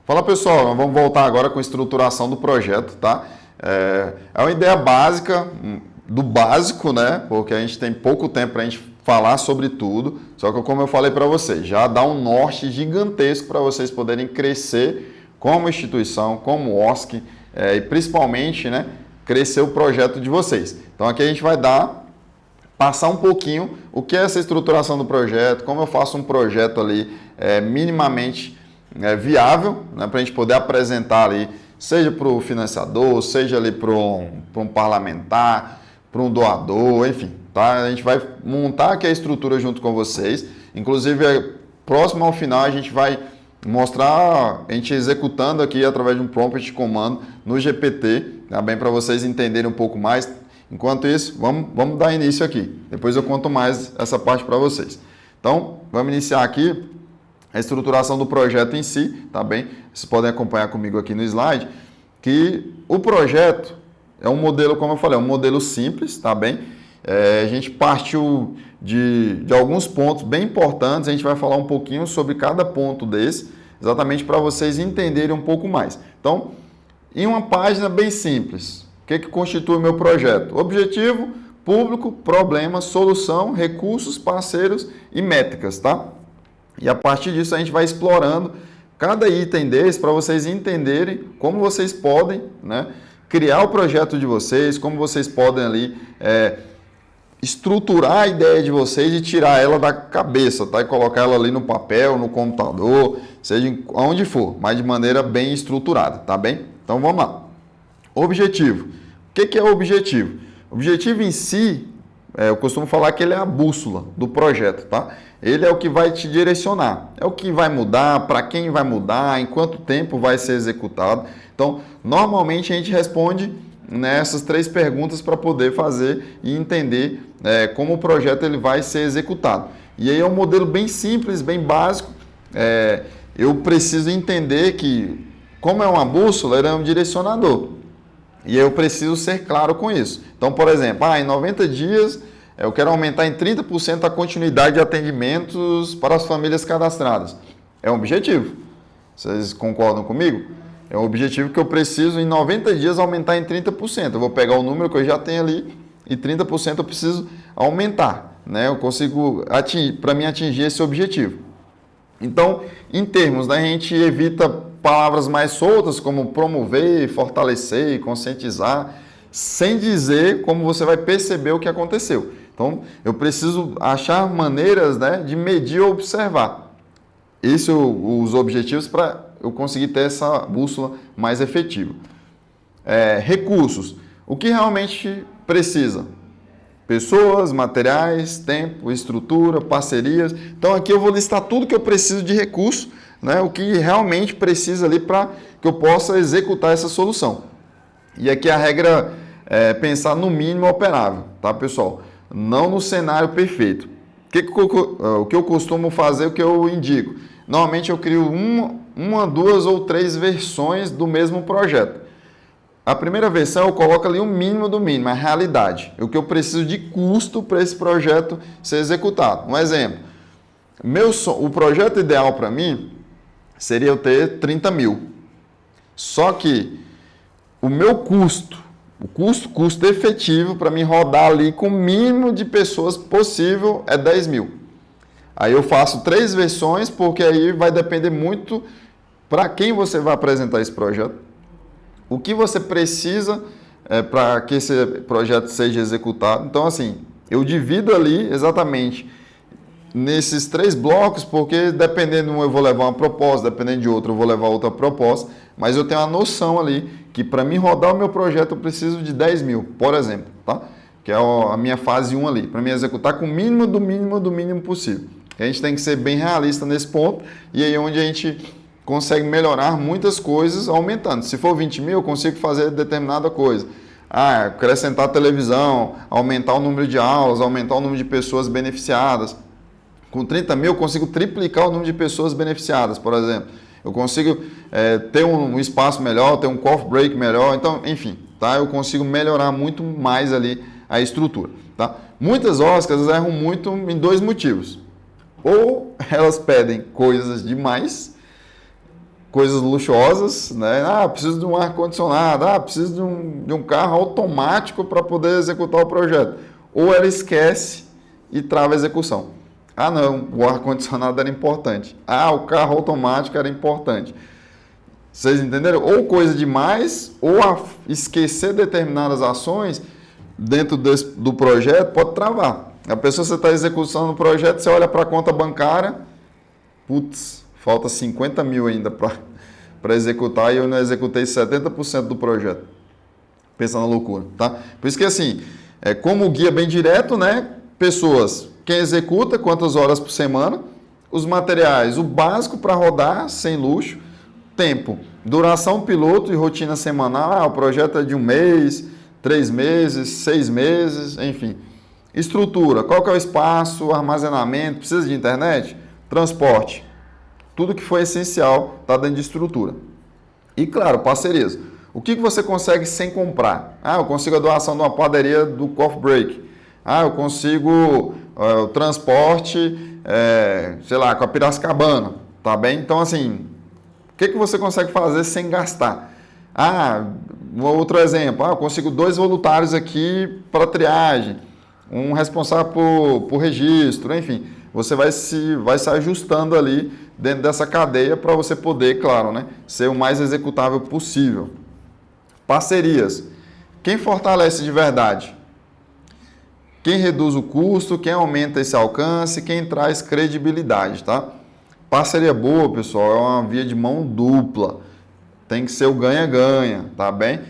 Fala pessoal, vamos voltar agora com a estruturação do projeto, tá? É uma ideia básica, do básico, né? Porque a gente tem pouco tempo para a gente falar sobre tudo, só que como eu falei para vocês, já dá um norte gigantesco para vocês poderem crescer como instituição, como OSC, e principalmente, né, crescer o projeto de vocês. Então aqui a gente vai passar um pouquinho o que é essa estruturação do projeto, como eu faço um projeto ali minimamente viável, né, para a gente poder apresentar ali, seja para o financiador, seja ali para um parlamentar, para um doador, enfim, tá? A gente vai montar aqui a estrutura junto com vocês, inclusive próximo ao final a gente vai mostrar a gente executando aqui através de um prompt de comando no GPT, tá bem, para vocês entenderem um pouco mais. Enquanto isso, vamos dar início aqui. Depois eu conto mais essa parte para vocês. Então, vamos iniciar aqui a estruturação do projeto em si, tá bem? Vocês podem acompanhar comigo aqui no slide, que o projeto é um modelo, como eu falei, é um modelo simples, tá bem? A gente partiu de alguns pontos bem importantes, a gente vai falar um pouquinho sobre cada ponto desse, exatamente para vocês entenderem um pouco mais. Então, em uma página bem simples, o que constitui o meu projeto? Objetivo, público, problema, solução, recursos, parceiros e métricas, tá? E a partir disso a gente vai explorando cada item desse para vocês entenderem como vocês podem, né, criar o projeto de vocês, como vocês podem ali estruturar a ideia de vocês e tirar ela da cabeça, tá? E colocar ela ali no papel, no computador, seja onde for, mas de maneira bem estruturada, tá bem? Então vamos lá. Objetivo. O que é o objetivo? O objetivo em si, eu costumo falar que ele é a bússola do projeto, tá? Ele é o que vai te direcionar, é o que vai mudar, para quem vai mudar, em quanto tempo vai ser executado. Então, normalmente a gente responde nessas 3 perguntas para poder fazer e entender como o projeto ele vai ser executado. E aí é um modelo bem simples, bem básico. Eu preciso entender que, como é uma bússola, ele é um direcionador. E eu preciso ser claro com isso. Então, por exemplo, em 90 dias eu quero aumentar em 30% a continuidade de atendimentos para as famílias cadastradas. É um objetivo. Vocês concordam comigo? É um objetivo que eu preciso em 90 dias aumentar em 30%. Eu vou pegar o número que eu já tenho ali e 30% eu preciso aumentar, né? Eu consigo para mim atingir esse objetivo. Então, em termos, né, a gente evita palavras mais soltas como promover, fortalecer, conscientizar, sem dizer como você vai perceber o que aconteceu. Então, eu preciso achar maneiras, né, de medir ou observar. Esses são os objetivos para eu conseguir ter essa bússola mais efetiva. Recursos. O que realmente precisa? Pessoas, materiais, tempo, estrutura, parcerias. Então, aqui eu vou listar tudo que eu preciso de recurso, né, o que realmente precisa ali para que eu possa executar essa solução. E aqui a regra é pensar no mínimo operável, tá, pessoal? Não no cenário perfeito. O que eu costumo fazer, o que eu indico? Normalmente eu crio uma, 2 ou 3 versões do mesmo projeto. A primeira versão eu coloco ali o mínimo do mínimo, a realidade. O que eu preciso de custo para esse projeto ser executado. Um exemplo, o projeto ideal para mim seria eu ter 30 mil. Só que o meu custo efetivo para mim rodar ali com o mínimo de pessoas possível é 10 mil. Aí eu faço 3 versões, porque aí vai depender muito para quem você vai apresentar esse projeto, o que você precisa para que esse projeto seja executado. Então, assim, eu divido ali exatamente nesses 3 blocos, porque dependendo de um eu vou levar uma proposta, dependendo de outro eu vou levar outra proposta, mas eu tenho uma noção ali que para mim rodar o meu projeto eu preciso de 10 mil, por exemplo, tá? Que é a minha fase 1 ali, para mim executar com o mínimo do mínimo do mínimo possível. A gente tem que ser bem realista nesse ponto, e aí é onde a gente consegue melhorar muitas coisas aumentando. Se for 20 mil, eu consigo fazer determinada coisa. Acrescentar televisão, aumentar o número de aulas, aumentar o número de pessoas beneficiadas. Com 30 mil, eu consigo triplicar o número de pessoas beneficiadas, por exemplo. Eu consigo ter um espaço melhor, ter um coffee break melhor. Então, enfim, tá? Eu consigo melhorar muito mais ali a estrutura. Tá? Muitas OSCs erram muito em 2 motivos. Ou elas pedem coisas demais, coisas luxuosas, né? Ah, preciso de um ar-condicionado, preciso de um carro automático para poder executar o projeto. Ou ela esquece e trava a execução. Ah, não, o ar-condicionado era importante. Ah, o carro automático era importante. Vocês entenderam? Ou coisa demais, ou esquecer determinadas ações dentro do projeto pode travar. A pessoa, você está executando o projeto, você olha para a conta bancária, putz, falta 50 mil ainda para executar e eu não executei 70% do projeto. Pensa na loucura, tá? Por isso que assim, como guia bem direto, né? Pessoas, quem executa, quantas horas por semana, os materiais, o básico para rodar, sem luxo, tempo, duração piloto e rotina semanal, o projeto é de 1 mês, 3 meses, 6 meses, enfim. Estrutura, qual que é o espaço, armazenamento, precisa de internet, transporte. Tudo que for essencial está dentro de estrutura. E claro, parcerias. O que você consegue sem comprar? Ah, eu consigo a doação de uma padaria do Coffee Break. Ah, eu consigo o transporte, sei lá, com a Piracicabana. Tá bem? Então, assim, o que você consegue fazer sem gastar? Ah, um outro exemplo. Ah, eu consigo 2 voluntários aqui para triagem. Um responsável por registro, enfim. Você vai se ajustando ali dentro dessa cadeia para você poder, claro, né, ser o mais executável possível. Parcerias. Quem fortalece de verdade? Quem reduz o custo, quem aumenta esse alcance, quem traz credibilidade, tá? Parceria boa, pessoal, é uma via de mão dupla. Tem que ser o ganha-ganha, tá bem?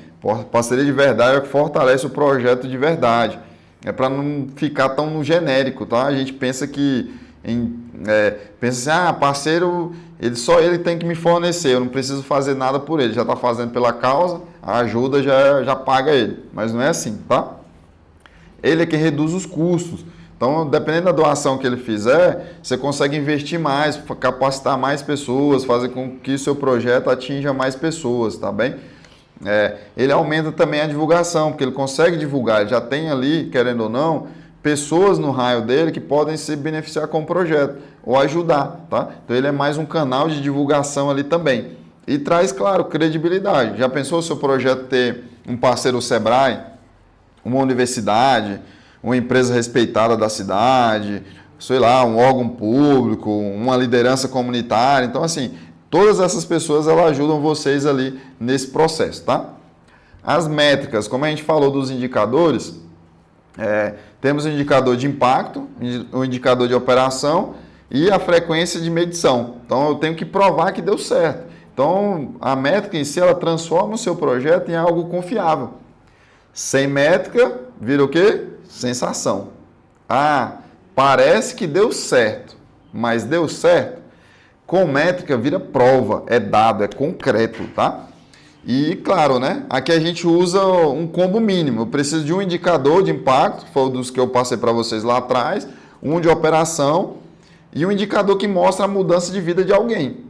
Parceria de verdade é o que fortalece o projeto de verdade. É para não ficar tão no genérico, tá? A gente pensa que pensa assim, parceiro, só ele tem que me fornecer, eu não preciso fazer nada por ele, já está fazendo pela causa, a ajuda já paga ele, mas não é assim, tá? Ele é quem reduz os custos, então dependendo da doação que ele fizer, você consegue investir mais, capacitar mais pessoas, fazer com que o seu projeto atinja mais pessoas, tá bem? Ele aumenta também a divulgação, porque ele consegue divulgar, ele já tem ali, querendo ou não, pessoas no raio dele que podem se beneficiar com o projeto ou ajudar, tá? Então ele é mais um canal de divulgação ali também. E traz, claro, credibilidade. Já pensou o seu projeto ter um parceiro Sebrae, uma universidade, uma empresa respeitada da cidade, sei lá, um órgão público, uma liderança comunitária. Então, assim, todas essas pessoas elas ajudam vocês ali nesse processo, tá? As métricas, como a gente falou dos indicadores, temos o indicador de impacto, o indicador de operação e a frequência de medição. Então, eu tenho que provar que deu certo. Então, a métrica em si, ela transforma o seu projeto em algo confiável. Sem métrica, vira o quê? Sensação. Parece que deu certo, mas deu certo? Com métrica, vira prova, é dado, é concreto, tá? E, claro, né? Aqui a gente usa um combo mínimo. Eu preciso de um indicador de impacto, que foi um dos que eu passei para vocês lá atrás, um de operação e um indicador que mostra a mudança de vida de alguém.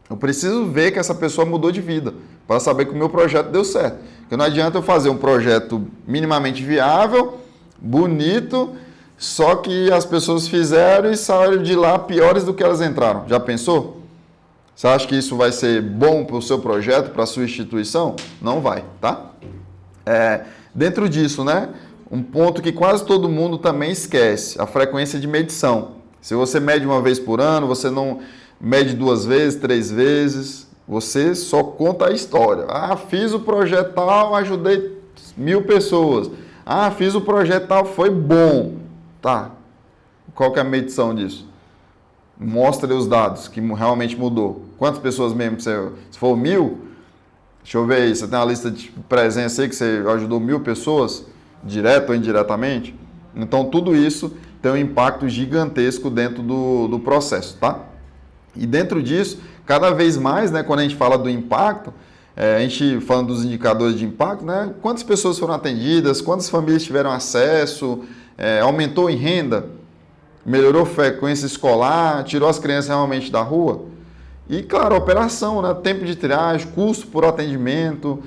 Eu preciso ver que essa pessoa mudou de vida, para saber que o meu projeto deu certo. Porque não adianta eu fazer um projeto minimamente viável, bonito, só que as pessoas fizeram e saíram de lá piores do que elas entraram. Já pensou? Você acha que isso vai ser bom para o seu projeto, para a sua instituição? Não vai, tá? Dentro disso, né? Um ponto que quase todo mundo também esquece, a frequência de medição. Se você mede uma vez por ano, você não mede 2 vezes, 3 vezes, você só conta a história. Fiz o projeto tal, ajudei 1000 pessoas. Fiz o projeto tal, foi bom. Tá, qual que é a medição disso? Mostra os dados que realmente mudou. Quantas pessoas mesmo? Se for 1000, deixa eu ver aí, você tem uma lista de presença aí que você ajudou 1000 pessoas, direto ou indiretamente? Então, tudo isso tem um impacto gigantesco dentro do processo, tá? E dentro disso, cada vez mais, né, quando a gente fala do impacto, a gente falando dos indicadores de impacto, né, quantas pessoas foram atendidas, quantas famílias tiveram acesso, aumentou em renda, melhorou a frequência escolar, tirou as crianças realmente da rua. E, claro, a operação, né? Tempo de triagem, custo por atendimento.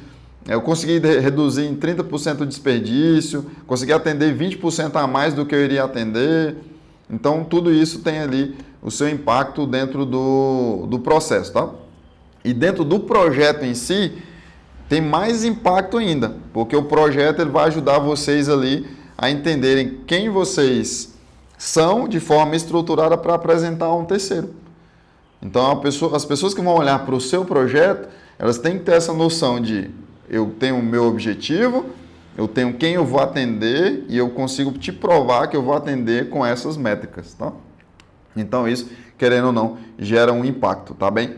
Eu consegui reduzir em 30% o desperdício, consegui atender 20% a mais do que eu iria atender. Então, tudo isso tem ali o seu impacto dentro do processo, tá? E dentro do projeto em si, tem mais impacto ainda, porque o projeto ele vai ajudar vocês ali a entenderem quem vocês são de forma estruturada para apresentar a um terceiro. Então, as pessoas que vão olhar para o seu projeto, elas têm que ter essa noção de eu tenho o meu objetivo, eu tenho quem eu vou atender e eu consigo te provar que eu vou atender com essas métricas, tá? Então, isso, querendo ou não, gera um impacto, tá bem?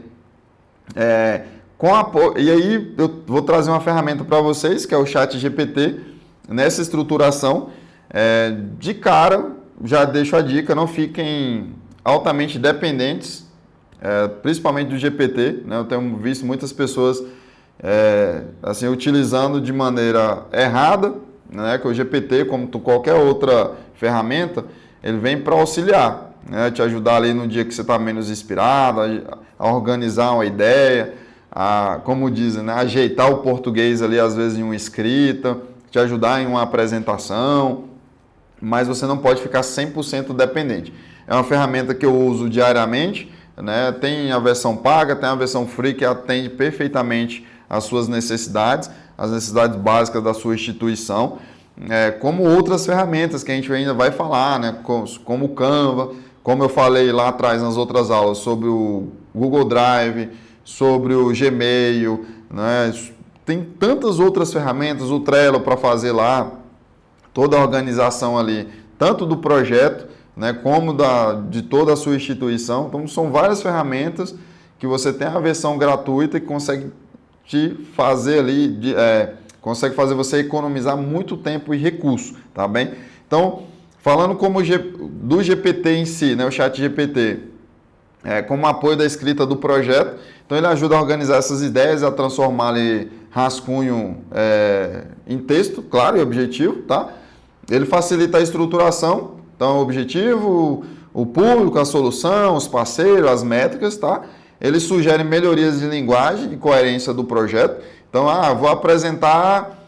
E aí, eu vou trazer uma ferramenta para vocês, que é o ChatGPT. Nessa estruturação, de cara, já deixo a dica, não fiquem altamente dependentes, principalmente do GPT, né? Eu tenho visto muitas pessoas assim, utilizando de maneira errada, né? Que o GPT, como qualquer outra ferramenta, ele vem para auxiliar, né? Te ajudar ali no dia que você está menos inspirado, a organizar uma ideia, como dizem, né? Ajeitar o português ali, às vezes, em uma escrita, te ajudar em uma apresentação, mas você não pode ficar 100% dependente. É uma ferramenta que eu uso diariamente, né? Tem a versão paga, tem a versão free que atende perfeitamente às suas necessidades, as necessidades básicas da sua instituição, como outras ferramentas que a gente ainda vai falar, né? Como o Canva, como eu falei lá atrás nas outras aulas sobre o Google Drive, sobre o Gmail, né? Tem tantas outras ferramentas, o Trello para fazer lá toda a organização ali, tanto do projeto, né, como de toda a sua instituição. Então, são várias ferramentas que você tem a versão gratuita e consegue te fazer ali, consegue fazer você economizar muito tempo e recurso, tá bem? Então, falando do GPT em si, né, o ChatGPT, como apoio da escrita do projeto, então ele ajuda a organizar essas ideias, a transformar ali rascunho em texto, claro e objetivo, tá? Ele facilita a estruturação, então o objetivo, o público, a solução, os parceiros, as métricas, tá? Ele sugere melhorias de linguagem e coerência do projeto. Então, vou apresentar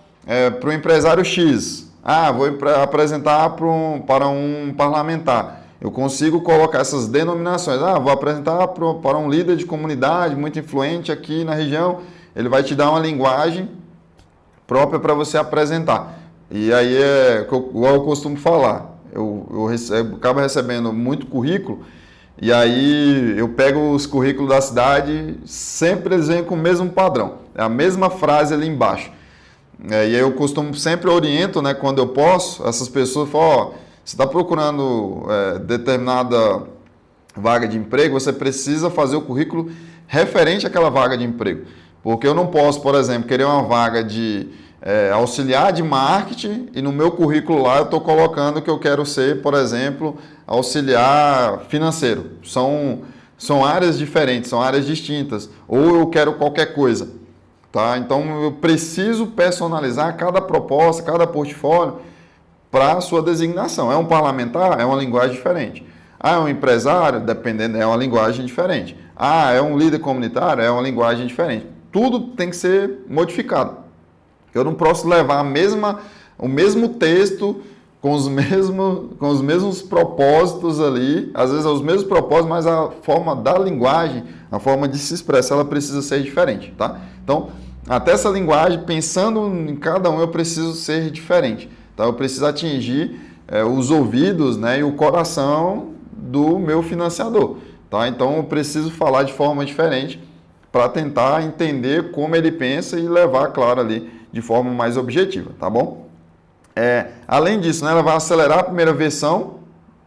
para o empresário X, vou apresentar para um parlamentar. Eu consigo colocar essas denominações. Vou apresentar para um líder de comunidade muito influente aqui na região. Ele vai te dar uma linguagem própria para você apresentar. E aí, igual eu costumo falar, eu acabo recebendo muito currículo, e aí eu pego os currículos da cidade, sempre eles vêm com o mesmo padrão. É a mesma frase ali embaixo. E aí eu sempre oriento, né, quando eu posso, essas pessoas falam, você está procurando determinada vaga de emprego, você precisa fazer o currículo referente àquela vaga de emprego. Porque eu não posso, por exemplo, querer uma vaga de auxiliar de marketing e no meu currículo lá eu estou colocando que eu quero ser, por exemplo, auxiliar financeiro. São áreas diferentes, são áreas distintas. Ou eu quero qualquer coisa. Tá? Então eu preciso personalizar cada proposta, cada portfólio para a sua designação. É um parlamentar? É uma linguagem diferente. É um empresário? Dependendo, é uma linguagem diferente. É um líder comunitário? É uma linguagem diferente. Tudo tem que ser modificado. Eu não posso levar o mesmo texto com os mesmos propósitos ali, às vezes os mesmos propósitos, mas a forma da linguagem, a forma de se expressar, ela precisa ser diferente, tá? Então, até essa linguagem, pensando em cada um, eu preciso ser diferente. Tá? Eu preciso atingir os ouvidos, né, e o coração do meu financiador. Tá? Então, eu preciso falar de forma diferente para tentar entender como ele pensa e levar, claro, ali de forma mais objetiva, tá bom? Além disso, né, ela vai acelerar a primeira versão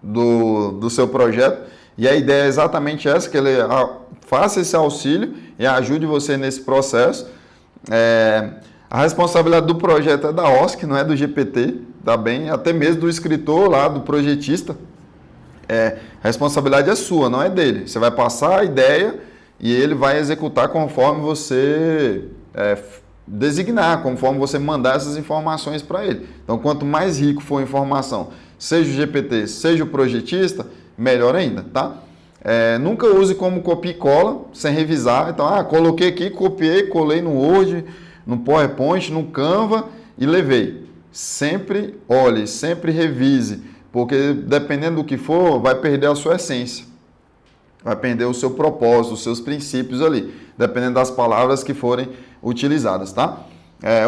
do seu projeto, e a ideia é exatamente essa, que ele faça esse auxílio e ajude você nesse processo. A responsabilidade do projeto é da OSC, não é do GPT, tá bem? Até mesmo do escritor lá, do projetista. A responsabilidade é sua, não é dele. Você vai passar a ideia e ele vai executar conforme você designar, conforme você mandar essas informações para ele. Então, quanto mais rico for a informação, seja o GPT, seja o projetista, melhor ainda, tá? Nunca use como copia e cola, sem revisar. Então, coloquei aqui, copiei, colei no Word, no PowerPoint, no Canva e levei. Sempre olhe, sempre revise, porque dependendo do que for, vai perder a sua essência. vai perder o seu propósito, os seus princípios ali, dependendo das palavras que forem utilizadas, tá?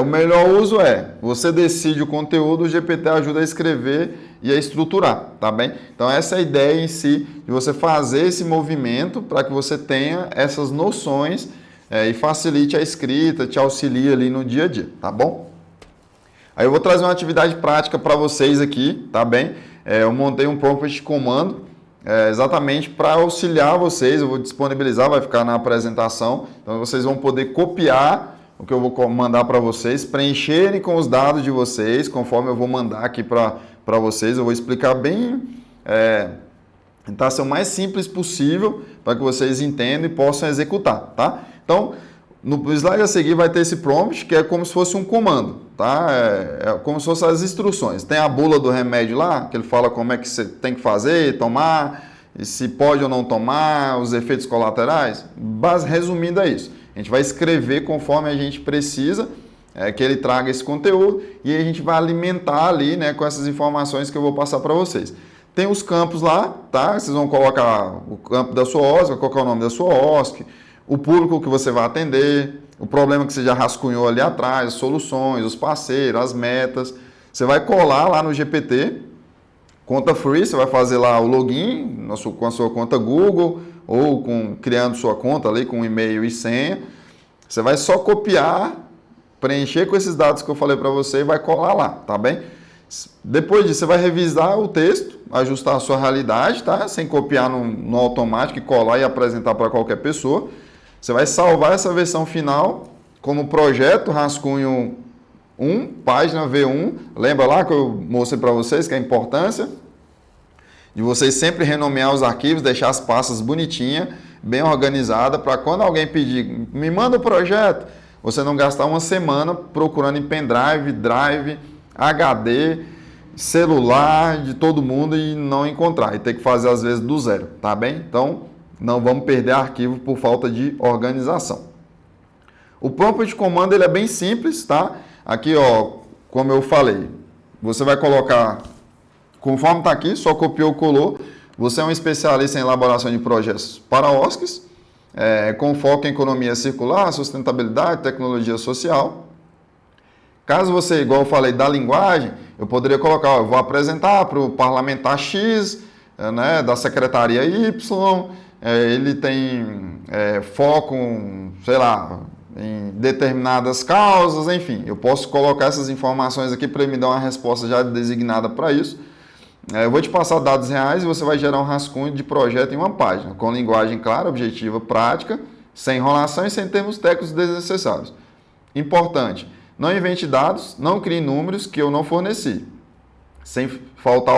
O melhor uso você decide o conteúdo, o GPT ajuda a escrever e a estruturar, tá bem? Então essa é a ideia em si, de você fazer esse movimento para que você tenha essas noções e facilite a escrita, te auxilie ali no dia a dia, tá bom? Aí eu vou trazer uma atividade prática para vocês aqui, tá bem? Eu montei um prompt de comando exatamente para auxiliar vocês, eu vou disponibilizar, vai ficar na apresentação, então vocês vão poder copiar o que eu vou mandar para vocês, preencherem com os dados de vocês, conforme eu vou mandar aqui para vocês, eu vou explicar bem, tentar ser o mais simples possível para que vocês entendam e possam executar, tá? Então, no slide a seguir vai ter esse prompt, que é como se fosse um comando, tá? É como se fossem as instruções. Tem a bula do remédio lá, que ele fala como é que você tem que fazer, tomar, e se pode ou não tomar, os efeitos colaterais. Resumindo é isso. A gente vai escrever conforme a gente precisa que ele traga esse conteúdo e a gente vai alimentar ali, né, com essas informações que eu vou passar para vocês. Tem os campos lá, tá? Vocês vão colocar o campo da sua OSC, qual que é o nome da sua OSC, o público que você vai atender, o problema que você já rascunhou ali atrás, as soluções, os parceiros, as metas. Você vai colar lá no GPT, conta free, você vai fazer lá o login com a sua conta Google ou criando sua conta ali com e-mail e senha. Você vai só copiar, preencher com esses dados que eu falei para você e vai colar lá, tá bem? Depois disso, você vai revisar o texto, ajustar a sua realidade, tá? Sem copiar no automático e colar e apresentar para qualquer pessoa. Você vai salvar essa versão final como projeto rascunho 1, página V1. Lembra lá que eu mostrei para vocês que é a importância de vocês sempre renomear os arquivos, deixar as pastas bonitinhas, bem organizadas, para quando alguém pedir, me manda o projeto, você não gastar uma semana procurando em pendrive, drive, HD, celular de todo mundo e não encontrar. E ter que fazer às vezes do zero, tá bem? Então, não vamos perder arquivo por falta de organização. O prompt de comando ele é bem simples, tá? Aqui, ó, como eu falei, você vai colocar, conforme está aqui, só copiou, colou. Você é um especialista em elaboração de projetos para OSCs, com foco em economia circular, sustentabilidade, tecnologia social. Caso você, igual eu falei, da linguagem, eu poderia colocar, eu vou apresentar para o parlamentar X, né, da secretaria Y, ele tem foco, sei lá, em determinadas causas, enfim. Eu posso colocar essas informações aqui para ele me dar uma resposta já designada para isso. Eu vou te passar dados reais e você vai gerar um rascunho de projeto em uma página, com linguagem clara, objetiva, prática, sem enrolação e sem termos técnicos desnecessários. Importante, não invente dados, não crie números que eu não forneci. Se faltar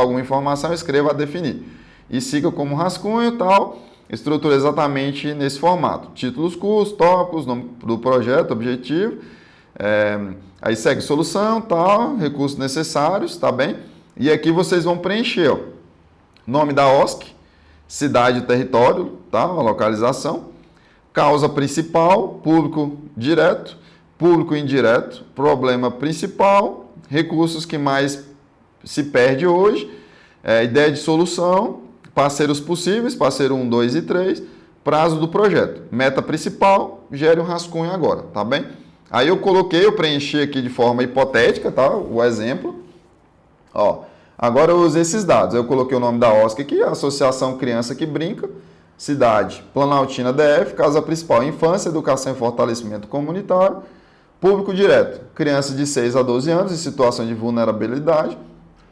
alguma informação, escreva a definir. E siga como rascunho tal, estrutura exatamente nesse formato. Títulos curtos, tópicos, nome do projeto, objetivo. Aí segue solução, tal, recursos necessários, tá bem? E aqui vocês vão preencher, ó, nome da OSC, cidade e território, tá? A localização, causa principal, público direto, público indireto, problema principal, recursos que mais se perde hoje, ideia de solução, parceiros possíveis, parceiro 1, 2 e 3, prazo do projeto, meta principal, gere um rascunho agora, tá bem? Aí eu preenchi aqui de forma hipotética, tá? O exemplo. Ó, agora eu usei esses dados. Eu coloquei o nome da OSC aqui, Associação Criança que Brinca, cidade, Planaltina DF, casa principal, infância, educação e fortalecimento comunitário, público direto, crianças de 6 a 12 anos em situação de vulnerabilidade,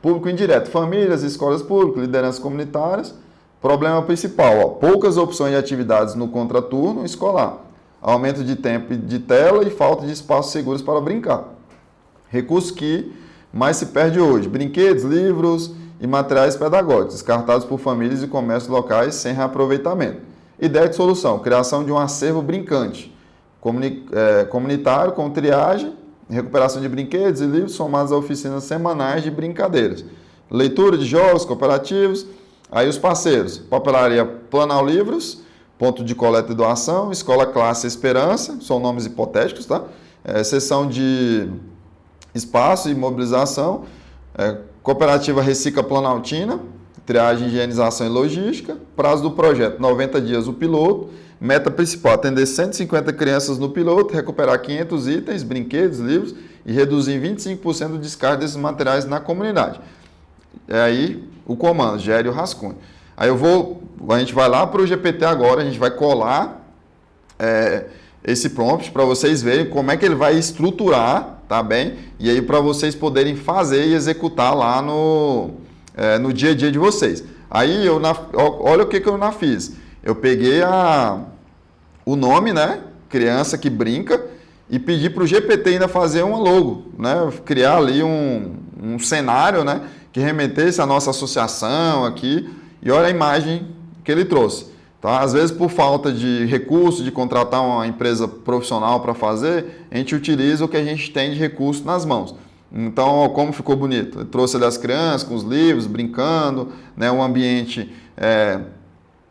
público indireto, famílias, escolas públicas, lideranças comunitárias, problema principal, ó, poucas opções de atividades no contraturno escolar, aumento de tempo de tela e falta de espaços seguros para brincar. Recursos que mais se perde hoje, brinquedos, livros e materiais pedagógicos, descartados por famílias e comércios locais sem reaproveitamento. Ideia de solução, criação de um acervo brincante, comunitário com triagem, recuperação de brinquedos e livros somados a oficinas semanais de brincadeiras. Leitura de jogos cooperativos, aí os parceiros, papelaria Planal Livros, ponto de coleta e doação, escola classe Esperança, são nomes hipotéticos, tá? Seção de espaço e mobilização, cooperativa Recicla Planaltina, triagem, higienização e logística. Prazo do projeto, 90 dias o piloto. Meta principal, atender 150 crianças no piloto, recuperar 500 itens, brinquedos, livros e reduzir em 25% o descarte desses materiais na comunidade. É aí o comando, gere o rascunho. Aí a gente vai lá para o GPT agora, a gente vai colar esse prompt para vocês verem como é que ele vai estruturar, tá bem? E aí para vocês poderem fazer e executar lá no dia a dia de vocês. Aí olha o que eu fiz. Eu peguei o nome, né? Criança que brinca, e pedi para o GPT ainda fazer uma logo, né? Criar ali um cenário, né? Que remetesse à nossa associação aqui. E olha a imagem que ele trouxe. Tá? Às vezes, por falta de recurso, de contratar uma empresa profissional para fazer, a gente utiliza o que a gente tem de recurso nas mãos. Então, ó, como ficou bonito. Ele trouxe ali as crianças com os livros, brincando, né? Um ambiente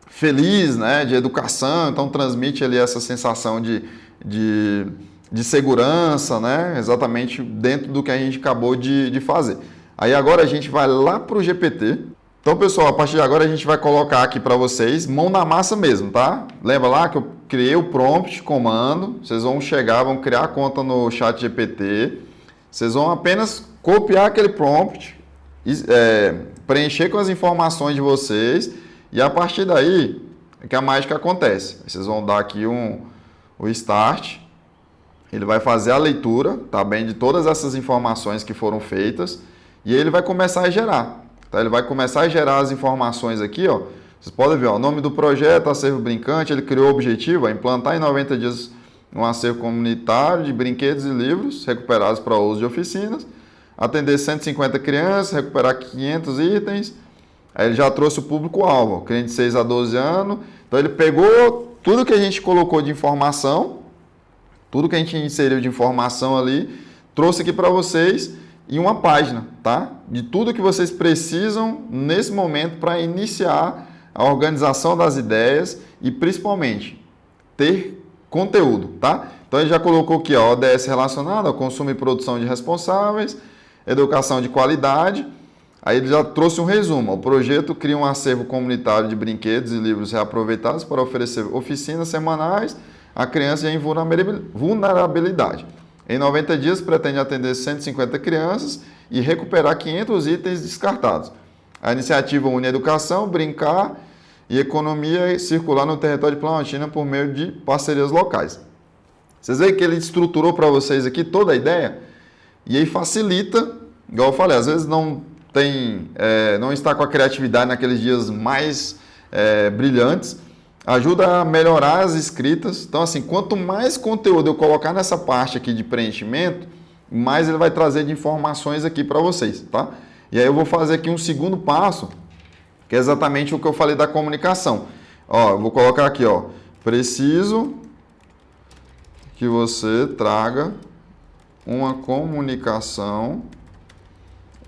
feliz, né? De educação. Então, transmite ali essa sensação de segurança, né? Exatamente dentro do que a gente acabou de fazer. Aí agora a gente vai lá para o GPT. Então, pessoal, a partir de agora a gente vai colocar aqui para vocês, mão na massa mesmo, tá? Lembra lá que eu criei o prompt, comando, vocês vão chegar, vão criar a conta no chat GPT, vocês vão apenas copiar aquele prompt, preencher com as informações de vocês, e a partir daí é que a mágica acontece. Vocês vão dar aqui o start, ele vai fazer a leitura, tá bem, de todas essas informações que foram feitas, e aí ele vai começar a gerar. Tá? Ele vai começar a gerar as informações aqui, ó. Vocês podem ver, ó, o nome do projeto, acervo brincante, ele criou o objetivo, implantar em 90 dias um acervo comunitário de brinquedos e livros recuperados para uso de oficinas, atender 150 crianças, recuperar 500 itens. Aí ele já trouxe o público-alvo, cliente de 6 a 12 anos. Então ele pegou tudo que a gente colocou de informação, tudo que a gente inseriu de informação ali, trouxe aqui para vocês em uma página, tá? De tudo que vocês precisam nesse momento para iniciar a organização das ideias e principalmente ter conteúdo, tá? Então ele já colocou aqui, ó, ODS relacionado ao consumo e produção de responsáveis, educação de qualidade. Aí ele já trouxe um resumo. O projeto cria um acervo comunitário de brinquedos e livros reaproveitados para oferecer oficinas semanais a crianças em vulnerabilidade. Em 90 dias, pretende atender 150 crianças e recuperar 500 itens descartados. A iniciativa une educação, brincar e economia circular no território de Planaltina por meio de parcerias locais. Vocês veem que ele estruturou para vocês aqui toda a ideia? E aí facilita, igual eu falei, às vezes não está com a criatividade naqueles dias mais brilhantes, ajuda a melhorar as escritas. Então, assim, quanto mais conteúdo eu colocar nessa parte aqui de preenchimento, mais ele vai trazer de informações aqui para vocês, tá? E aí eu vou fazer aqui um segundo passo, que é exatamente o que eu falei da comunicação. Ó, eu vou colocar aqui, ó, preciso que você traga uma comunicação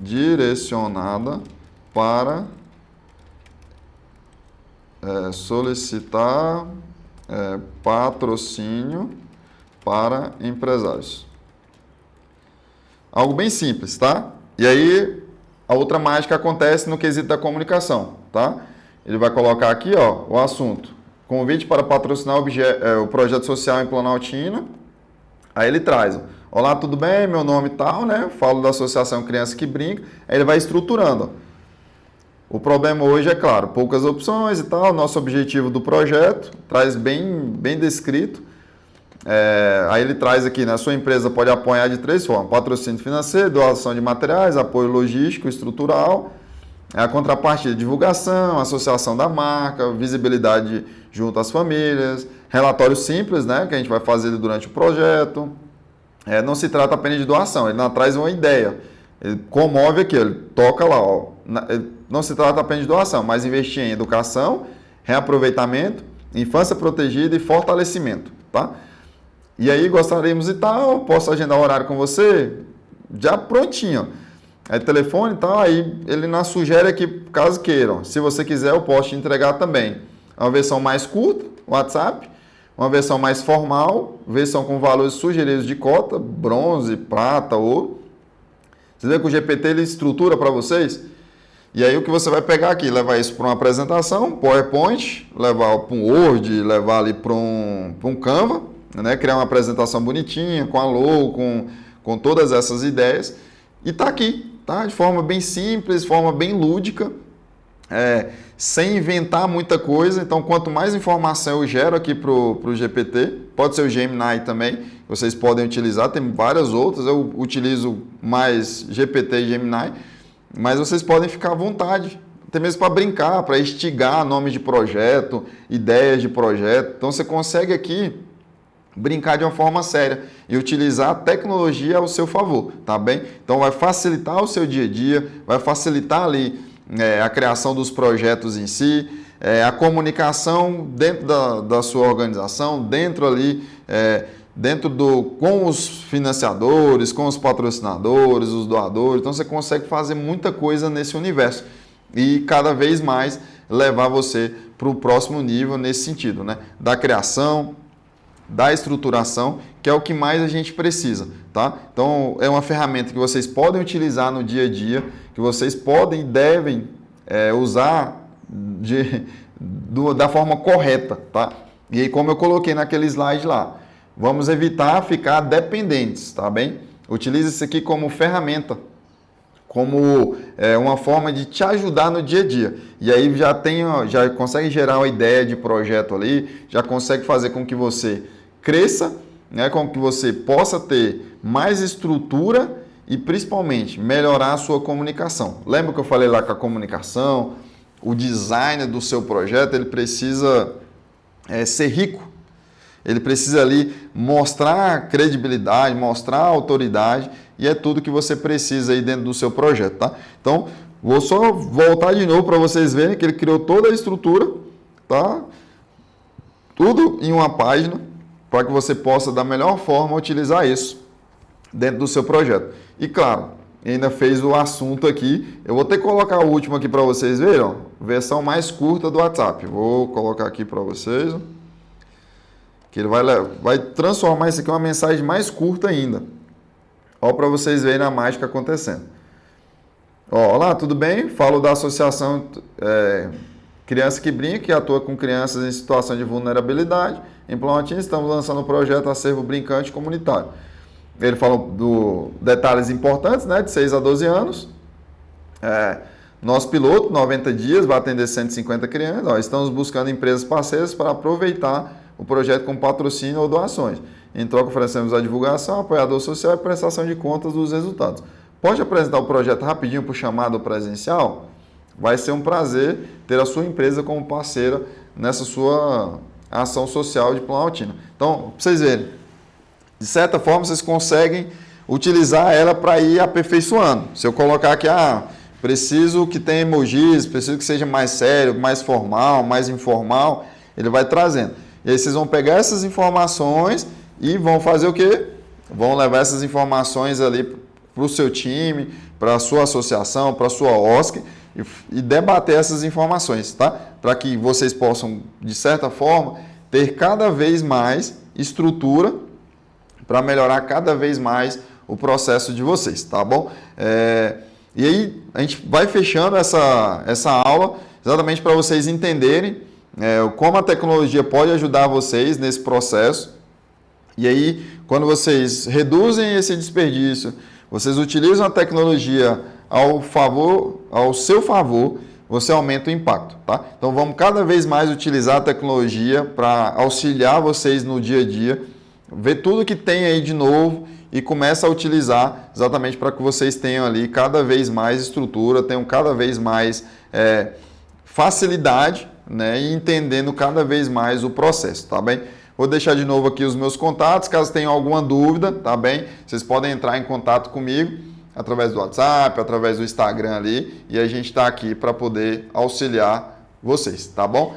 direcionada para solicitar patrocínio para empresários. Algo bem simples, tá? E aí, a outra mágica acontece no quesito da comunicação, tá? Ele vai colocar aqui, ó, o assunto. Convite para patrocinar o projeto social em Planaltina. Aí ele traz, olá, tudo bem? Meu nome tal, né? Falo da Associação Criança que Brinca. Aí ele vai estruturando, ó. O problema hoje é, claro, poucas opções e tal. Nosso objetivo do projeto traz bem descrito. Aí ele traz aqui, né? A sua empresa pode apoiar de 3 formas: patrocínio financeiro, doação de materiais, apoio logístico, estrutural, a contrapartida, divulgação, associação da marca, visibilidade junto às famílias, relatório simples, né? Que a gente vai fazer durante o projeto. Não se trata apenas de doação, ele não traz uma ideia. Ele comove aqui, ele toca lá, ó. Não se trata apenas de doação, mas investir em educação, reaproveitamento, infância protegida e fortalecimento, tá? E aí gostaríamos e tal, posso agendar o horário com você? Já prontinho. Aí telefone e tal, aí ele nos sugere aqui, caso queiram. Se você quiser, eu posso te entregar também. Uma versão mais curta, WhatsApp, uma versão mais formal, versão com valores sugeridos de cota, bronze, prata, ouro. Vocês veem que o GPT ele estrutura para vocês? E aí o que você vai pegar aqui, levar isso para uma apresentação, PowerPoint, levar para um Word, levar ali para um Canva, né? Criar uma apresentação bonitinha, com a logo, com todas essas ideias, e tá aqui, tá? De forma bem simples, de forma bem lúdica, sem inventar muita coisa. Então, quanto mais informação eu gero aqui para o GPT, pode ser o Gemini também, vocês podem utilizar, tem várias outras, eu utilizo mais GPT e Gemini, mas vocês podem ficar à vontade, até mesmo para brincar, para instigar nome de projeto, ideias de projeto. Então, você consegue aqui brincar de uma forma séria e utilizar a tecnologia ao seu favor, tá bem? Então, vai facilitar o seu dia a dia, vai facilitar ali a criação dos projetos em si, a comunicação dentro da sua organização, dentro ali, com os financiadores, com os patrocinadores, os doadores. Então, você consegue fazer muita coisa nesse universo e cada vez mais levar você para o próximo nível nesse sentido, né? Da criação, da estruturação, que é o que mais a gente precisa, tá? Então, é uma ferramenta que vocês podem utilizar no dia a dia, que vocês podem e devem usar da forma correta, tá? E aí, como eu coloquei naquele slide lá, vamos evitar ficar dependentes, tá bem? Utilize isso aqui como ferramenta, como uma forma de te ajudar no dia a dia. E aí já consegue gerar uma ideia de projeto ali, já consegue fazer com que você cresça, né, com que você possa ter mais estrutura e principalmente melhorar a sua comunicação. Lembra que eu falei lá que a comunicação, o design do seu projeto, ele precisa ser rico. Ele precisa ali mostrar credibilidade, mostrar autoridade, e é tudo que você precisa aí dentro do seu projeto, tá? Então, vou só voltar de novo para vocês verem que ele criou toda a estrutura, tá? Tudo em uma página, para que você possa, da melhor forma, utilizar isso dentro do seu projeto. E claro, ainda fez o assunto aqui. Eu vou ter que colocar o último aqui para vocês verem, ó, versão mais curta do WhatsApp. Vou colocar aqui para vocês, ó, que ele vai transformar isso aqui em uma mensagem mais curta ainda. Ó, para vocês verem a mágica acontecendo. Ó, olá, tudo bem? Falo da associação Criança que Brinca, que atua com crianças em situação de vulnerabilidade. Em Planaltina, estamos lançando o projeto Acervo Brincante Comunitário. Ele falou do detalhes importantes, né, de 6 a 12 anos. Nosso piloto, 90 dias, vai atender 150 crianças. Ó, estamos buscando empresas parceiras para aproveitar o projeto com patrocínio ou doações. Em troca, oferecemos a divulgação, apoiador social e prestação de contas dos resultados. Pode apresentar o projeto rapidinho por chamada presencial? Vai ser um prazer ter a sua empresa como parceira nessa sua ação social de Planaltina. Então, para vocês verem, de certa forma, vocês conseguem utilizar ela para ir aperfeiçoando. Se eu colocar aqui, preciso que tenha emojis, preciso que seja mais sério, mais formal, mais informal, ele vai trazendo. E aí vocês vão pegar essas informações e vão fazer o quê? Vão levar essas informações ali para o seu time, para a sua associação, para a sua OSC e debater essas informações, tá? Para que vocês possam, de certa forma, ter cada vez mais estrutura para melhorar cada vez mais o processo de vocês, tá bom? E aí a gente vai fechando essa aula exatamente para vocês entenderem como a tecnologia pode ajudar vocês nesse processo. E aí, quando vocês reduzem esse desperdício, vocês utilizam a tecnologia ao seu favor, você aumenta o impacto, tá? Então, vamos cada vez mais utilizar a tecnologia para auxiliar vocês no dia a dia, ver tudo que tem aí de novo e começa a utilizar exatamente para que vocês tenham ali cada vez mais estrutura, tenham cada vez mais facilidade, né, e entendendo cada vez mais o processo, tá bem? Vou deixar de novo aqui os meus contatos, caso tenham alguma dúvida, tá bem? Vocês podem entrar em contato comigo através do WhatsApp, através do Instagram ali, e a gente está aqui para poder auxiliar vocês, tá bom?